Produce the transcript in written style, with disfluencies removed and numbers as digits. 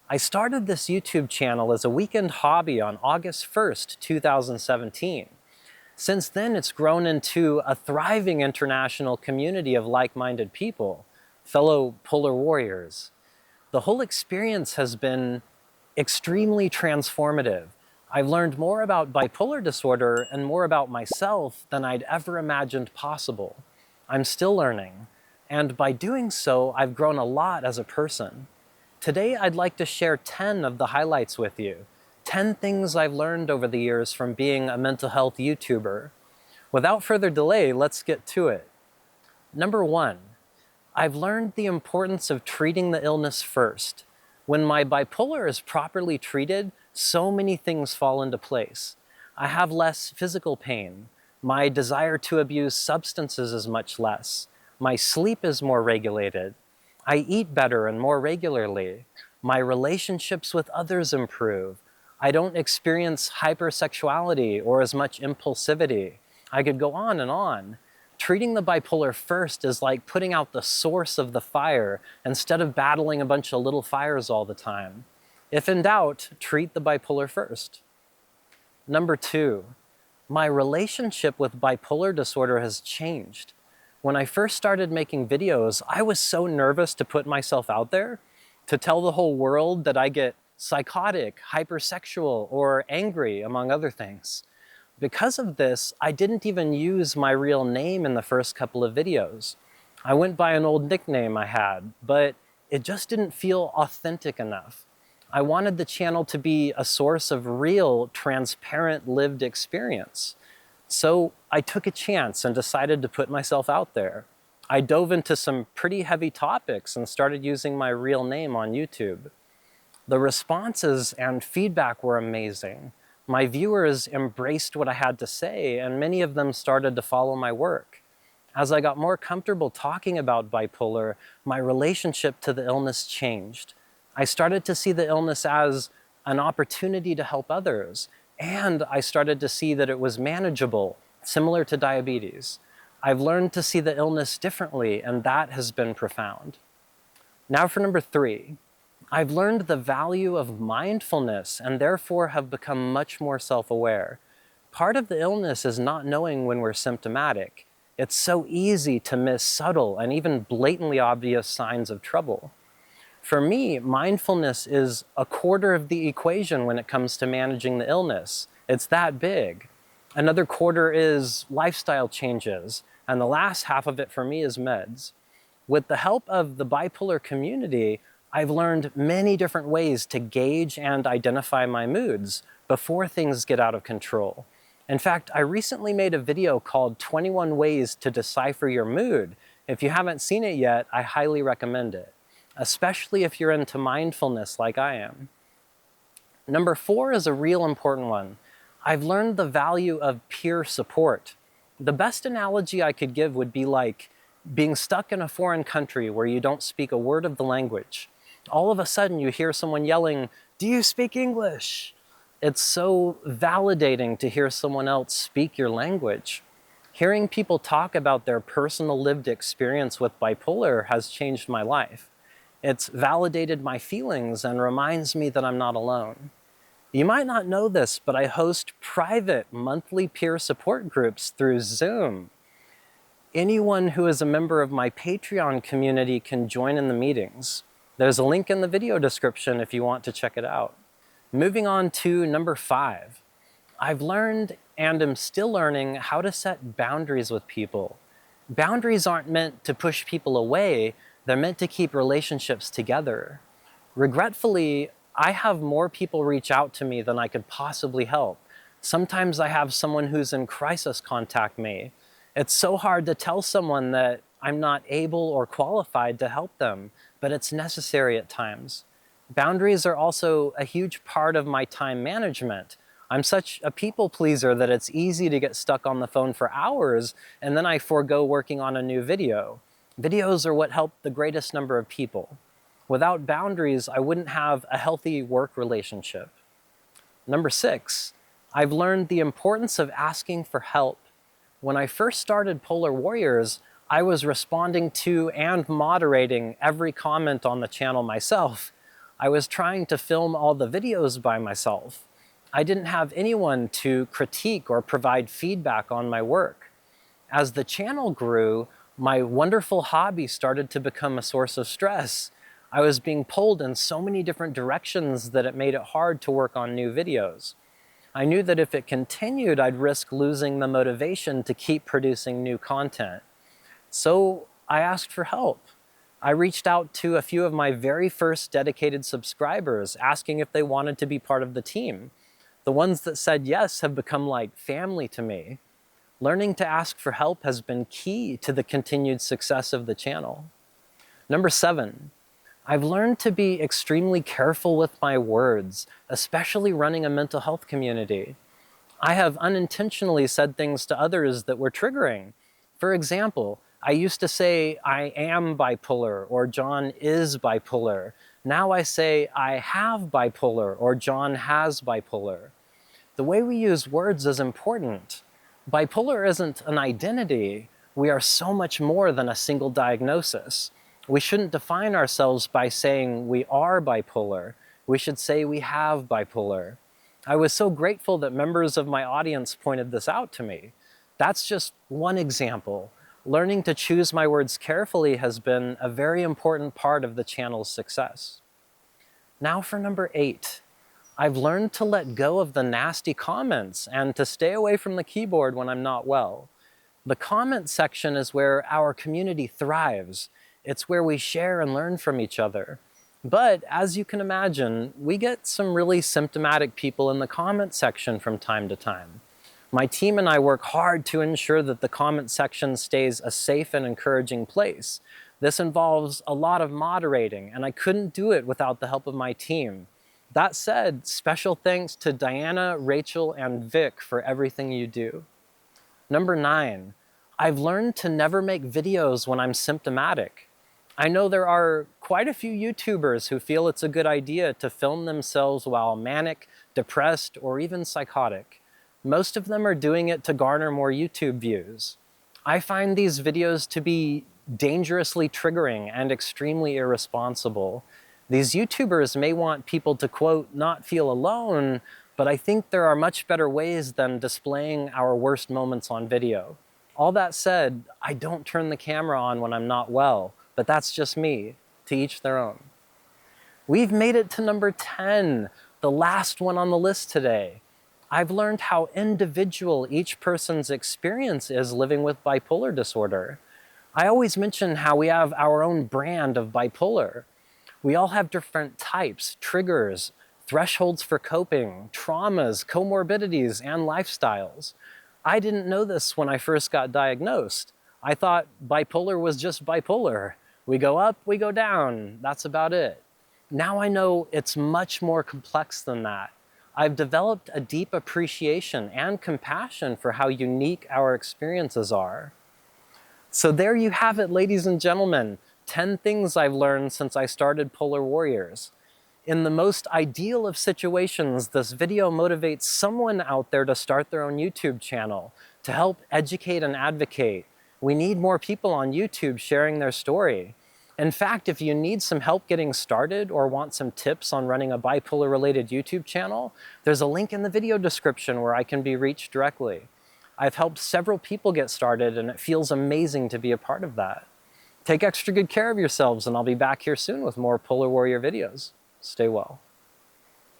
I started this YouTube channel as a weekend hobby on August 1st, 2017. Since then, it's grown into a thriving international community of like-minded people, fellow polar warriors. The whole experience has been extremely transformative. I've learned more about bipolar disorder and more about myself than I'd ever imagined possible. I'm still learning, and by doing so, I've grown a lot as a person. Today, I'd like to share 10 of the highlights with you. 10 things I've learned over the years from being a mental health YouTuber. Without further delay, let's get to it. Number 1, I've learned the importance of treating the illness first. When my bipolar is properly treated, so many things fall into place. I have less physical pain. My desire to abuse substances is much less. My sleep is more regulated. I eat better and more regularly. My relationships with others improve. I don't experience hypersexuality or as much impulsivity. I could go on and on. Treating the bipolar first is like putting out the source of the fire instead of battling a bunch of little fires all the time. If in doubt, treat the bipolar first. Number 2, my relationship with bipolar disorder has changed. When I first started making videos, I was so nervous to put myself out there, to tell the whole world that I get psychotic, hypersexual, or angry, among other things. Because of this, I didn't even use my real name in the first couple of videos. I went by an old nickname I had, but it just didn't feel authentic enough. I wanted the channel to be a source of real, transparent, lived experience. So I took a chance and decided to put myself out there. I dove into some pretty heavy topics and started using my real name on YouTube. The responses and feedback were amazing. My viewers embraced what I had to say, and many of them started to follow my work. As I got more comfortable talking about bipolar, my relationship to the illness changed. I started to see the illness as an opportunity to help others, and I started to see that it was manageable, similar to diabetes. I've learned to see the illness differently, and that has been profound. Now for number 3. I've learned the value of mindfulness and therefore have become much more self-aware. Part of the illness is not knowing when we're symptomatic. It's so easy to miss subtle and even blatantly obvious signs of trouble. For me, mindfulness is a quarter of the equation when it comes to managing the illness. It's that big. Another quarter is lifestyle changes, and the last half of it for me is meds. With the help of the bipolar community, I've learned many different ways to gauge and identify my moods before things get out of control. In fact, I recently made a video called 21 Ways to Decipher Your Mood. If you haven't seen it yet, I highly recommend it, especially if you're into mindfulness like I am. Number 4 is a real important one. I've learned the value of peer support. The best analogy I could give would be like being stuck in a foreign country where you don't speak a word of the language. All of a sudden you hear someone yelling, "Do you speak English?" It's so validating to hear someone else speak your language. Hearing people talk about their personal lived experience with bipolar has changed my life. It's validated my feelings and reminds me that I'm not alone. You might not know this, but I host private monthly peer support groups through Zoom. Anyone who is a member of my Patreon community can join in the meetings. There's a link in the video description if you want to check it out. Moving on to number 5. I've learned and am still learning how to set boundaries with people. Boundaries aren't meant to push people away, they're meant to keep relationships together. Regretfully, I have more people reach out to me than I could possibly help. Sometimes I have someone who's in crisis contact me. It's so hard to tell someone that I'm not able or qualified to help them, but it's necessary at times. Boundaries are also a huge part of my time management. I'm such a people pleaser that it's easy to get stuck on the phone for hours, and then I forego working on a new video. Videos are what help the greatest number of people. Without boundaries, I wouldn't have a healthy work relationship. Number 6, I've learned the importance of asking for help. When I first started Polar Warriors, I was responding to and moderating every comment on the channel myself. I was trying to film all the videos by myself. I didn't have anyone to critique or provide feedback on my work. As the channel grew, my wonderful hobby started to become a source of stress. I was being pulled in so many different directions that it made it hard to work on new videos. I knew that if it continued, I'd risk losing the motivation to keep producing new content. So I asked for help. I reached out to a few of my very first dedicated subscribers, asking if they wanted to be part of the team. The ones that said yes have become like family to me. Learning to ask for help has been key to the continued success of the channel. Number 7, I've learned to be extremely careful with my words, especially running a mental health community. I have unintentionally said things to others that were triggering. For example, I used to say, I am bipolar, or John is bipolar. Now I say, I have bipolar, or John has bipolar. The way we use words is important. Bipolar isn't an identity. We are so much more than a single diagnosis. We shouldn't define ourselves by saying we are bipolar. We should say we have bipolar. I was so grateful that members of my audience pointed this out to me. That's just one example. Learning to choose my words carefully has been a very important part of the channel's success. Now for number 8. I've learned to let go of the nasty comments and to stay away from the keyboard when I'm not well. The comment section is where our community thrives. It's where we share and learn from each other. But as you can imagine, we get some really symptomatic people in the comment section from time to time. My team and I work hard to ensure that the comment section stays a safe and encouraging place. This involves a lot of moderating, and I couldn't do it without the help of my team. That said, special thanks to Diana, Rachel, and Vic for everything you do. Number 9, I've learned to never make videos when I'm symptomatic. I know there are quite a few YouTubers who feel it's a good idea to film themselves while manic, depressed, or even psychotic. Most of them are doing it to garner more YouTube views. I find these videos to be dangerously triggering and extremely irresponsible. These YouTubers may want people to, quote, not feel alone, but I think there are much better ways than displaying our worst moments on video. All that said, I don't turn the camera on when I'm not well, but that's just me. To each their own. We've made it to number 10, the last one on the list today. I've learned how individual each person's experience is living with bipolar disorder. I always mention how we have our own brand of bipolar. We all have different types, triggers, thresholds for coping, traumas, comorbidities, and lifestyles. I didn't know this when I first got diagnosed. I thought bipolar was just bipolar. We go up, we go down, that's about it. Now I know it's much more complex than that. I've developed a deep appreciation and compassion for how unique our experiences are. So there you have it, ladies and gentlemen. 10 things I've learned since I started Polar Warriors. In the most ideal of situations, this video motivates someone out there to start their own YouTube channel, to help educate and advocate. We need more people on YouTube sharing their story. In fact, if you need some help getting started or want some tips on running a bipolar-related YouTube channel, there's a link in the video description where I can be reached directly. I've helped several people get started, and it feels amazing to be a part of that. Take extra good care of yourselves, and I'll be back here soon with more Polar Warrior videos. Stay well.